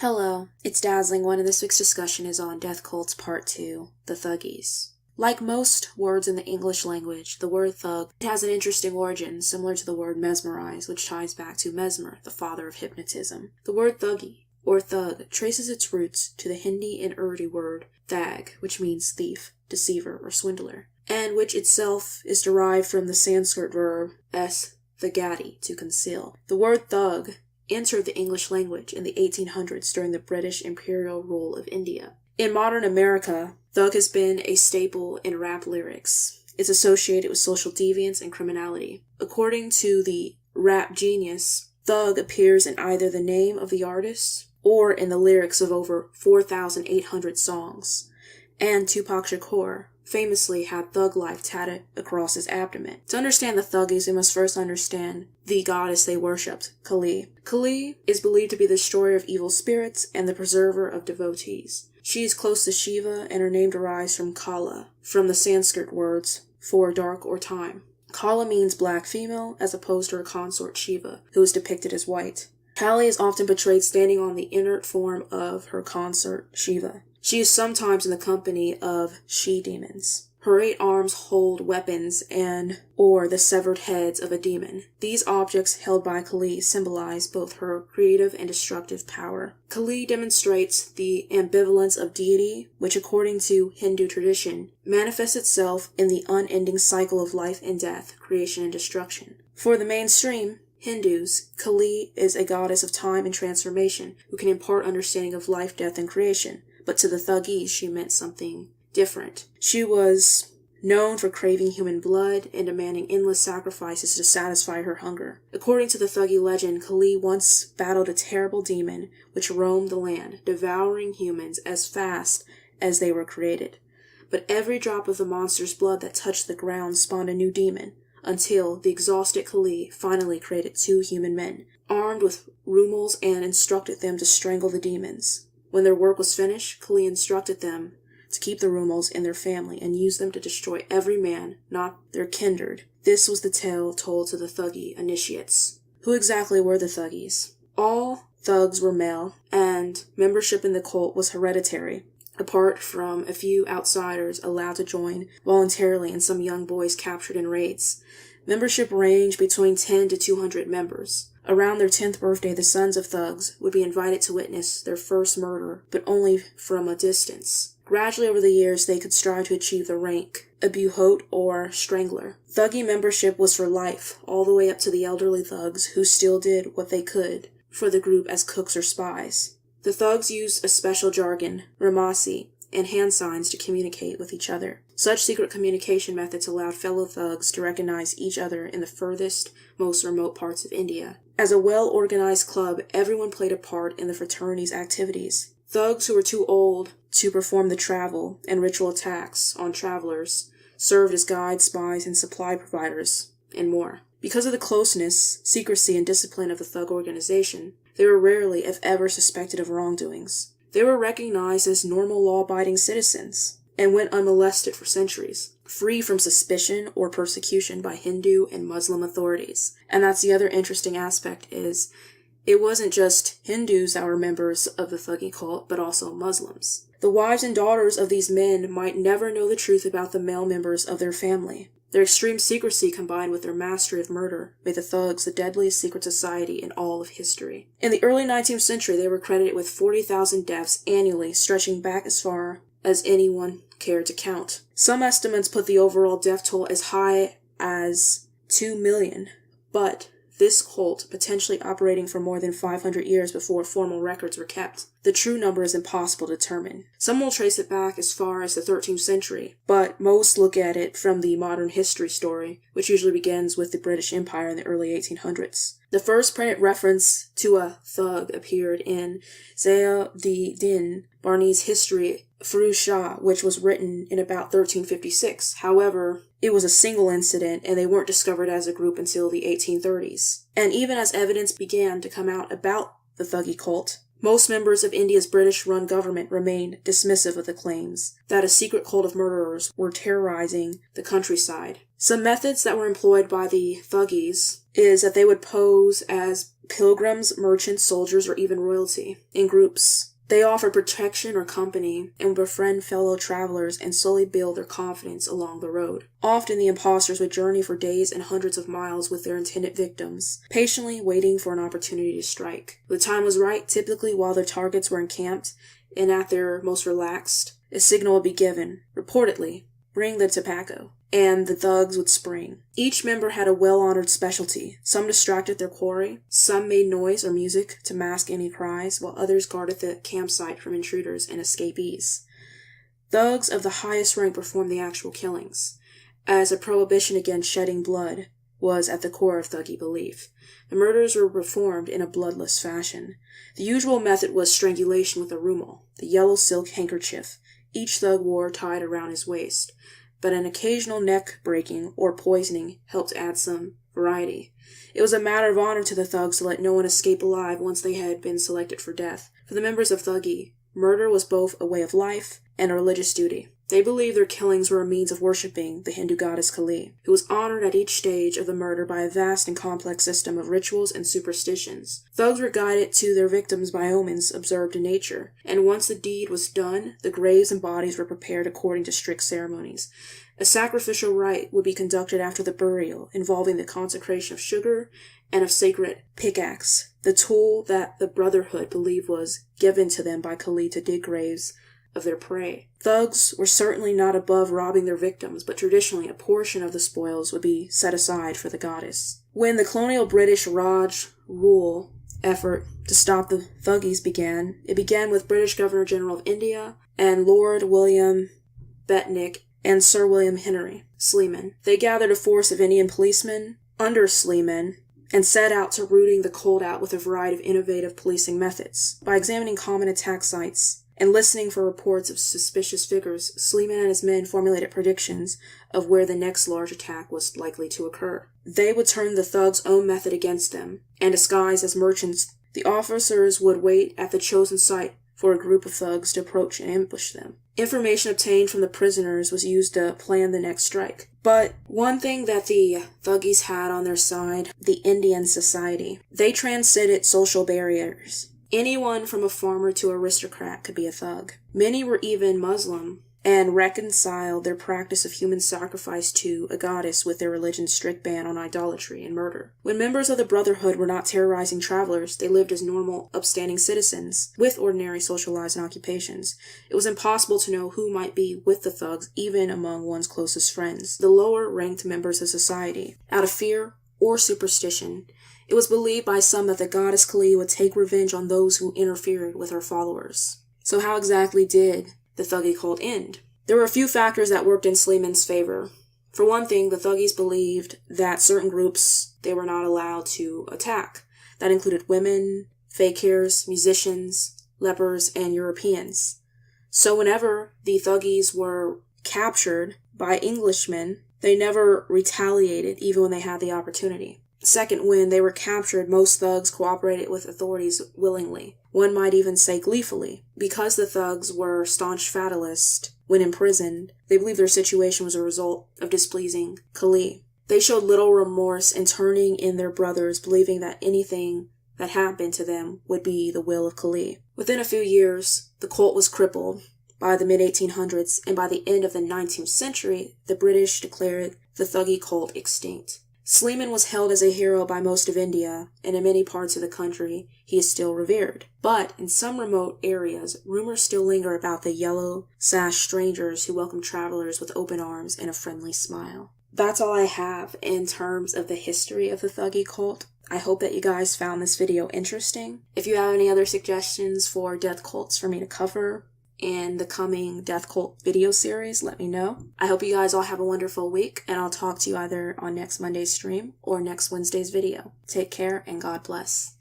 Hello, it's Dazzling One, and this week's discussion is on Death Cults Part 2, the Thuggees. Like most words in the English language, the word thug has an interesting origin, similar to the word mesmerize, which ties back to Mesmer, the father of hypnotism. The word Thuggee, or thug, traces its roots to the Hindi and Urdu word thag, which means thief, deceiver, or swindler, and which itself is derived from the Sanskrit verb thagati, to conceal. The word thug entered the English language in the 1800s during the British imperial rule of India. In modern America, thug has been a staple in rap lyrics. It's associated with social deviance and criminality. According to the Rap Genius, thug appears in either the name of the artist or in the lyrics of over 4,800 songs. And Tupac Shakur famously had thug life tatted across his abdomen. To understand the Thuggees, we must first understand the goddess they worshipped, Kali. Kali is believed to be the destroyer of evil spirits and the preserver of devotees. She is close to Shiva, and her name derives from Kala, from the Sanskrit words for dark or time. Kala means black female, as opposed to her consort Shiva, who is depicted as white. Kali is often portrayed standing on the inert form of her consort Shiva. She is sometimes in the company of she-demons. Her 8 arms hold weapons or the severed heads of a demon. These objects held by Kali symbolize both her creative and destructive power. Kali demonstrates the ambivalence of deity, which according to Hindu tradition, manifests itself in the unending cycle of life and death, creation and destruction. For the mainstream Hindus, Kali is a goddess of time and transformation who can impart understanding of life, death, and creation. But to the Thuggees, she meant something different. She was known for craving human blood and demanding endless sacrifices to satisfy her hunger. According to the Thuggee legend, Kali once battled a terrible demon which roamed the land, devouring humans as fast as they were created. But every drop of the monster's blood that touched the ground spawned a new demon, until the exhausted Kali finally created 2 human men, armed with rumels, and instructed them to strangle the demons. When their work was finished, Kali instructed them to keep the rumels in their family and use them to destroy every man, not their kindred. This was the tale told to the Thuggee initiates. Who exactly were the Thuggees? All thugs were male, and membership in the cult was hereditary, apart from a few outsiders allowed to join voluntarily and some young boys captured in raids. Membership ranged between 10 to 200 members. Around their 10th birthday, the sons of thugs would be invited to witness their first murder, but only from a distance. Gradually over the years, they could strive to achieve the rank, a buhote or strangler. Thuggee membership was for life, all the way up to the elderly thugs who still did what they could for the group as cooks or spies. The thugs used a special jargon, ramasi, and hand signs to communicate with each other. Such secret communication methods allowed fellow thugs to recognize each other in the furthest, most remote parts of India. As a well-organized club, everyone played a part in the fraternity's activities. Thugs who were too old to perform the travel and ritual attacks on travelers served as guides, spies, and supply providers, and more. Because of the closeness, secrecy, and discipline of the thug organization, they were rarely, if ever, suspected of wrongdoings. They were recognized as normal law-abiding citizens and went unmolested for centuries, free from suspicion or persecution by Hindu and Muslim authorities. And that's the other interesting aspect is it wasn't just Hindus that were members of the Thuggee cult, but also Muslims. The wives and daughters of these men might never know the truth about the male members of their family. Their extreme secrecy combined with their mastery of murder made the thugs the deadliest secret society in all of history. In the early 19th century, they were credited with 40,000 deaths annually, stretching back as far as anyone cared to count. Some estimates put the overall death toll as high as 2 million, but this cult potentially operating for more than 500 years before formal records were kept. The true number is impossible to determine. Some will trace it back as far as the 13th century, but most look at it from the modern history story, which usually begins with the British Empire in the early 1800s. The first printed reference to a thug appeared in Zia-ud-Din Barni's history Firuz Shah, which was written in about 1356. However, it was a single incident, and they weren't discovered as a group until the 1830s. And even as evidence began to come out about the Thuggee cult, most members of India's British-run government remained dismissive of the claims that a secret cult of murderers were terrorizing the countryside. Some methods that were employed by the Thuggees is that they would pose as pilgrims, merchants, soldiers, or even royalty in groups. They offered protection or company and would befriend fellow travelers and slowly build their confidence along the road. Often the imposters would journey for days and hundreds of miles with their intended victims, patiently waiting for an opportunity to strike. When the time was right, typically while their targets were encamped and at their most relaxed, a signal would be given, reportedly, "Bring the tobacco," and the thugs would spring. Each member had a well-honored specialty. Some distracted their quarry, some made noise or music to mask any cries, while others guarded the campsite from intruders and escapees. Thugs of the highest rank performed the actual killings, as a prohibition against shedding blood was at the core of Thuggee belief. The murders were performed in a bloodless fashion. The usual method was strangulation with a rumal, the yellow silk handkerchief each thug wore tied around his waist, but an occasional neck breaking or poisoning helped add some variety. It was a matter of honor to the thugs to let no one escape alive once they had been selected for death. For the members of Thuggee, murder was both a way of life and a religious duty. They believed their killings were a means of worshipping the Hindu goddess Kali, who was honored at each stage of the murder by a vast and complex system of rituals and superstitions. Thugs were guided to their victims by omens observed in nature, and once the deed was done, the graves and bodies were prepared according to strict ceremonies. A sacrificial rite would be conducted after the burial, involving the consecration of sugar and of sacred pickaxe, the tool that the Brotherhood believed was given to them by Kali to dig graves of their prey. Thugs were certainly not above robbing their victims, but traditionally a portion of the spoils would be set aside for the goddess. When the colonial British Raj rule effort to stop the Thuggees began, it began with British Governor-General of India and Lord William Betnick and Sir William Henry Sleeman. They gathered a force of Indian policemen under Sleeman and set out to rooting the cold out with a variety of innovative policing methods. By examining common attack sites and listening for reports of suspicious figures, Sleeman and his men formulated predictions of where the next large attack was likely to occur. They would turn the thugs' own method against them, and disguised as merchants, the officers would wait at the chosen site for a group of thugs to approach and ambush them. Information obtained from the prisoners was used to plan the next strike. But one thing that the Thuggees had on their side, the Indian society. They transcended social barriers. Anyone from a farmer to aristocrat could be a thug. Many were even Muslim and reconciled their practice of human sacrifice to a goddess with their religion's strict ban on idolatry and murder. When members of the Brotherhood were not terrorizing travelers, they lived as normal, upstanding citizens with ordinary social lives and occupations. It was impossible to know who might be with the thugs, even among one's closest friends, the lower-ranked members of society. Out of fear or superstition, it was believed by some that the goddess Kali would take revenge on those who interfered with her followers. So how exactly did the Thuggee cult end? There were a few factors that worked in Sleeman's favor. For one thing, the Thuggees believed that certain groups they were not allowed to attack. That included women, fakirs, musicians, lepers, and Europeans. So whenever the Thuggees were captured by Englishmen, they never retaliated even when they had the opportunity. Second, when they were captured, most thugs cooperated with authorities willingly. One might even say gleefully. Because the thugs were staunch fatalists when imprisoned, they believed their situation was a result of displeasing Kali. They showed little remorse in turning in their brothers, believing that anything that happened to them would be the will of Kali. Within a few years, the cult was crippled. By the mid-1800s, and by the end of the 19th century, the British declared the Thuggee cult extinct. Sleeman was held as a hero by most of India, and in many parts of the country, he is still revered. But in some remote areas, rumors still linger about the yellow-sashed strangers who welcome travelers with open arms and a friendly smile. That's all I have in terms of the history of the Thuggee cult. I hope that you guys found this video interesting. If you have any other suggestions for death cults for me to cover in the coming death cult video series, let me know. I hope you guys all have a wonderful week, and I'll talk to you either on next Monday's stream or next Wednesday's video. Take care and God bless.